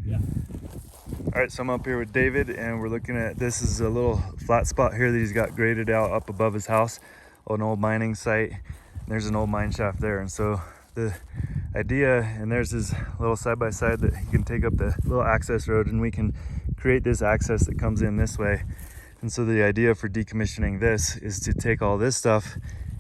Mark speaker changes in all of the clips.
Speaker 1: Yeah.
Speaker 2: All right, so I'm up here with David, and we're looking at, this is a little flat spot here that he's got graded out up above his house, an old mining site. There's an old mine shaft there, and so the idea, and there's his little side-by-side that he can take up the little access road, and we can create this access that comes in this way. And so the idea for decommissioning this is to take all this stuff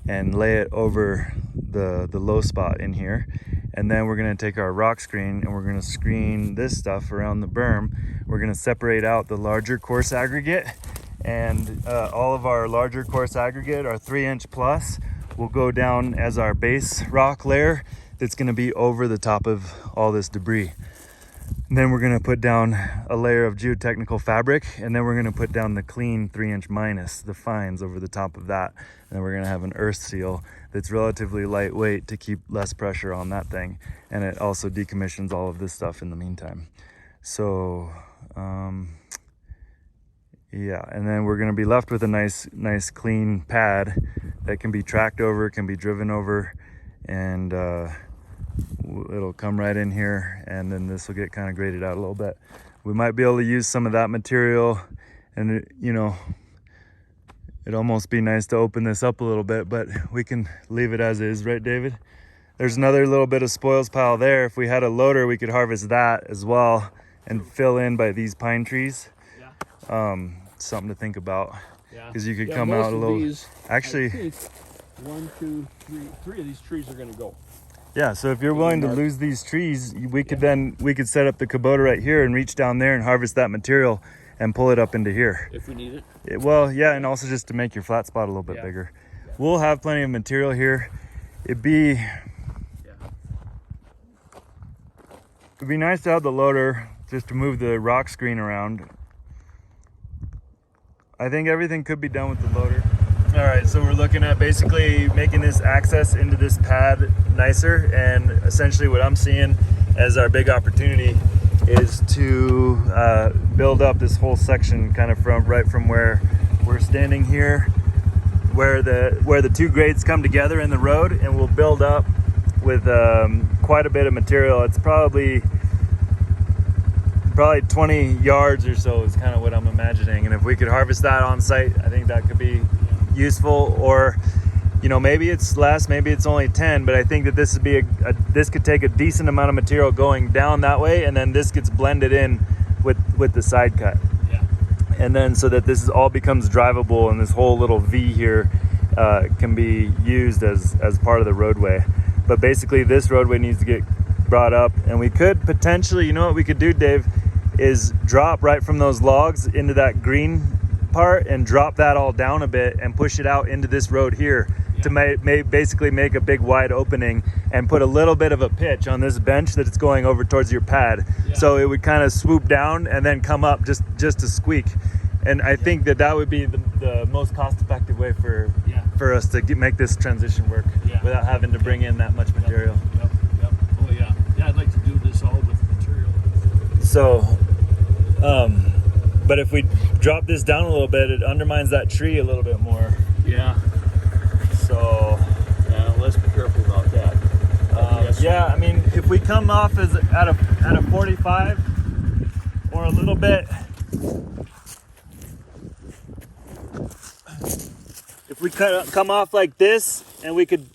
Speaker 2: and lay it over the low spot in here. And then we're gonna take our rock screen and we're gonna screen this stuff around the berm. We're gonna separate out the larger coarse aggregate, and all of our larger coarse aggregate, our 3-inch plus, will go down as our base rock layer that's gonna be over the top of all this debris. And then we're gonna put down a layer of geotechnical fabric, and then we're gonna put down the clean 3-inch minus, the fines, over the top of that. And then we're gonna have an earth seal that's relatively lightweight to keep less pressure on that thing. And it also decommissions all of this stuff in the meantime. So, yeah, and then we're gonna be left with a nice clean pad that can be tracked over, can be driven over, and it'll come right in here, and then this will get kind of graded out a little bit. We might be able to use some of that material, and it'd almost be nice to open this up a little bit, but we can leave it as is, right, David? There's another little bit of spoils pile there. If we had a loader, we could harvest that as well and fill in by these pine trees.
Speaker 1: Yeah.
Speaker 2: Something to think about,
Speaker 1: Yeah.
Speaker 2: because you could
Speaker 1: Yeah,
Speaker 2: come
Speaker 1: most
Speaker 2: out a
Speaker 1: of
Speaker 2: little.
Speaker 1: these,
Speaker 2: Actually,
Speaker 1: I think 1, 2, 3, 3 of these trees are going to go.
Speaker 2: yeah, so if you're willing to
Speaker 1: Mark.
Speaker 2: lose these trees, we could set up the Kubota right here and reach down there and harvest that material and pull it up into here.
Speaker 1: If we need it.
Speaker 2: Well, yeah, and also just to make your flat spot a little bit
Speaker 1: Yeah.
Speaker 2: bigger. We'll have plenty of material here. It'd be nice to have the loader just to move the rock screen around. I think everything could be done with the loader. All right, so we're looking at basically making this access into this pad nicer, and essentially what I'm seeing as our big opportunity is to build up this whole section kind of from where we're standing here, where the two grades come together in the road, and we'll build up with quite a bit of material. It's probably 20 yards or so is kind of what I'm imagining. And if we could harvest that on site, I think that could be useful. Or, maybe it's less, maybe it's only 10, but I think that this would be this could take a decent amount of material going down that way, and then this gets blended in with the side cut.
Speaker 1: Yeah.
Speaker 2: And then so that this all becomes drivable, and this whole little V here can be used as part of the roadway. But basically this roadway needs to get brought up, and we could potentially, what we could do, Dave, is drop right from those logs into that green part and drop that all down a bit and push it out into this road here to basically make a big wide opening and put a little bit of a pitch on this bench that it's going over towards your pad.
Speaker 1: Yeah.
Speaker 2: So it would kind of swoop down and then come up just to squeak. And I think that would be the most cost-effective way for us to make this transition work without having to bring in that much material.
Speaker 1: Yep. Oh yeah. Yeah, I'd like to do this all with material.
Speaker 2: So, but if we drop this down a little bit, it undermines that tree a little bit more.
Speaker 1: Yeah.
Speaker 2: So,
Speaker 1: yeah, let's be careful about that.
Speaker 2: yeah, I mean, if we come off as at a 45 or a little bit, if we come off like this, and we could,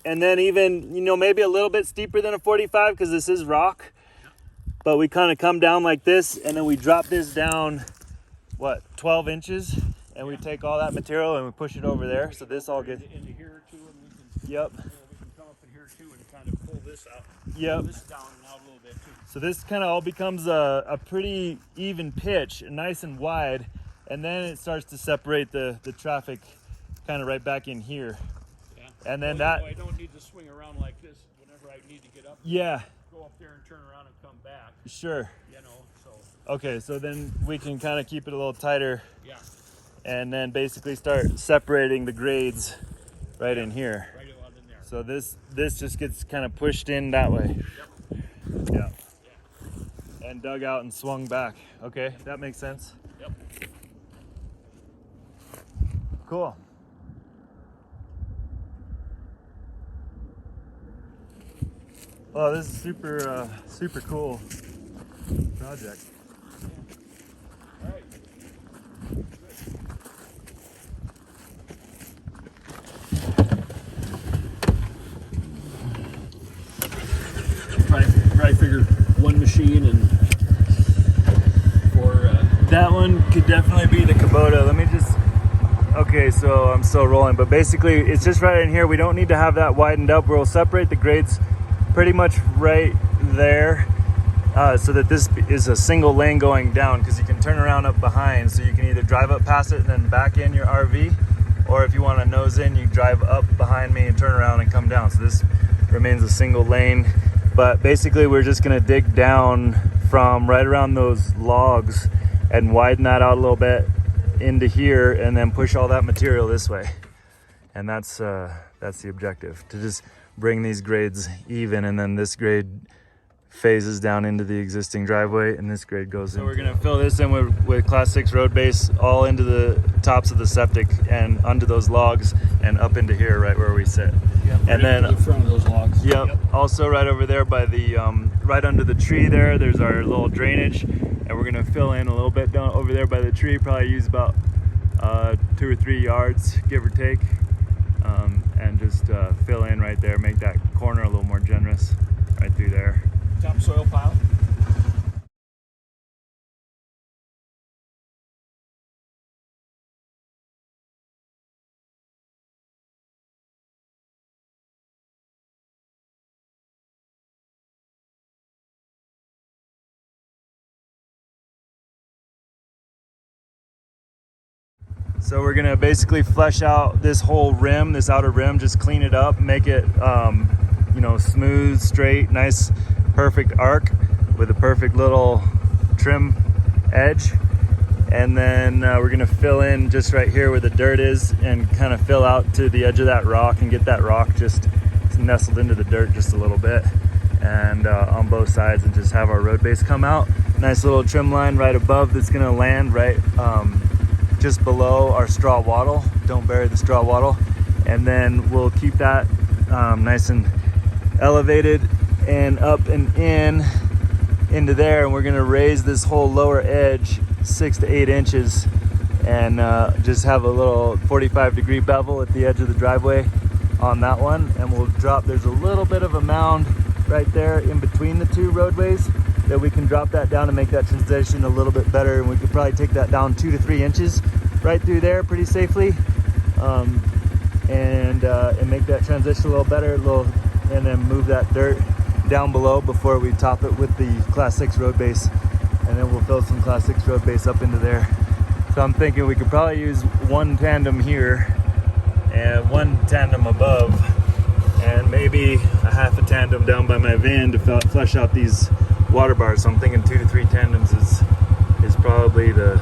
Speaker 2: and then even, maybe a little bit steeper than a 45, because this is rock, but we kind of come down like this, and then we drop this down, 12 inches, and we take all that material and we push it over there, so this all gets
Speaker 1: into here too, and we can.
Speaker 2: Yep.
Speaker 1: We can come up in here too and kind of pull this out.
Speaker 2: Yep.
Speaker 1: Pull this down and out a little bit too.
Speaker 2: So this kind of all becomes a pretty even pitch, nice and wide, and then it starts to separate the traffic kind of right back in here.
Speaker 1: Yeah.
Speaker 2: And then
Speaker 1: I don't need to swing around like this whenever I need to get up.
Speaker 2: Yeah.
Speaker 1: Go up there and turn around and come back.
Speaker 2: Sure.
Speaker 1: So.
Speaker 2: Okay, so then we can kind of keep it a little tighter.
Speaker 1: Yeah.
Speaker 2: And then basically start separating the grades right in here.
Speaker 1: Right out in there.
Speaker 2: So this just gets kind of pushed in that way.
Speaker 1: Yep.
Speaker 2: Yeah. And dug out and swung back. Okay, that makes sense.
Speaker 1: Yep.
Speaker 2: Cool. Well, this is super cool. project.
Speaker 1: All right. Probably figure one machine and for
Speaker 2: That one could definitely be the Kubota. Let me just, okay, so I'm still rolling, but basically it's just right in here. We don't need to have that widened up. We'll separate the grades pretty much right there, so that this is a single lane going down, because you can turn around up behind, so you can either drive up past it and then back in your RV, or if you want to nose in, you drive up behind me and turn around and come down. So this remains a single lane, but basically we're just going to dig down from right around those logs and widen that out a little bit into here, and then push all that material this way. And that's the objective, to just bring these grades even, and then this grade phases down into the existing driveway, and this grade goes in. So we're gonna fill this in with Class 6 road base all into the tops of the septic and under those logs and up into here right where we sit.
Speaker 1: Yep,
Speaker 2: and
Speaker 1: right
Speaker 2: then
Speaker 1: in front of those logs.
Speaker 2: Yep. Also right over there by the right under the tree there's our little drainage, and we're gonna fill in a little bit down over there by the tree. Probably use about 2 or 3 yards, give or take, and just fill in right there, make that corner a little more generous right through there.
Speaker 1: Topsoil pile.
Speaker 2: So we're gonna basically flesh out this whole rim, this outer rim, just clean it up, make it you know, smooth, straight, nice, perfect arc with a perfect little trim edge. And then we're gonna fill in just right here where the dirt is, and kind of fill out to the edge of that rock and get that rock just nestled into the dirt just a little bit, and on both sides, and just have our road base come out. Nice little trim line right above that's gonna land right just below our straw wattle. Don't bury the straw wattle. And then we'll keep that nice and elevated and up and into there, and we're gonna raise this whole lower edge 6 to 8 inches, and just have a little 45-degree bevel at the edge of the driveway on that one. And we'll drop, there's a little bit of a mound right there in between the two roadways that we can drop that down and make that transition a little bit better, and we could probably take that down 2 to 3 inches right through there pretty safely, and make that transition a little better, and then move that dirt down below before we top it with the Class 6 road base, and then we'll fill some Class 6 road base up into there. So I'm thinking we could probably use one tandem here and one tandem above, and maybe a half a tandem down by my van to flush out these water bars. So I'm thinking 2 to 3 tandems is probably the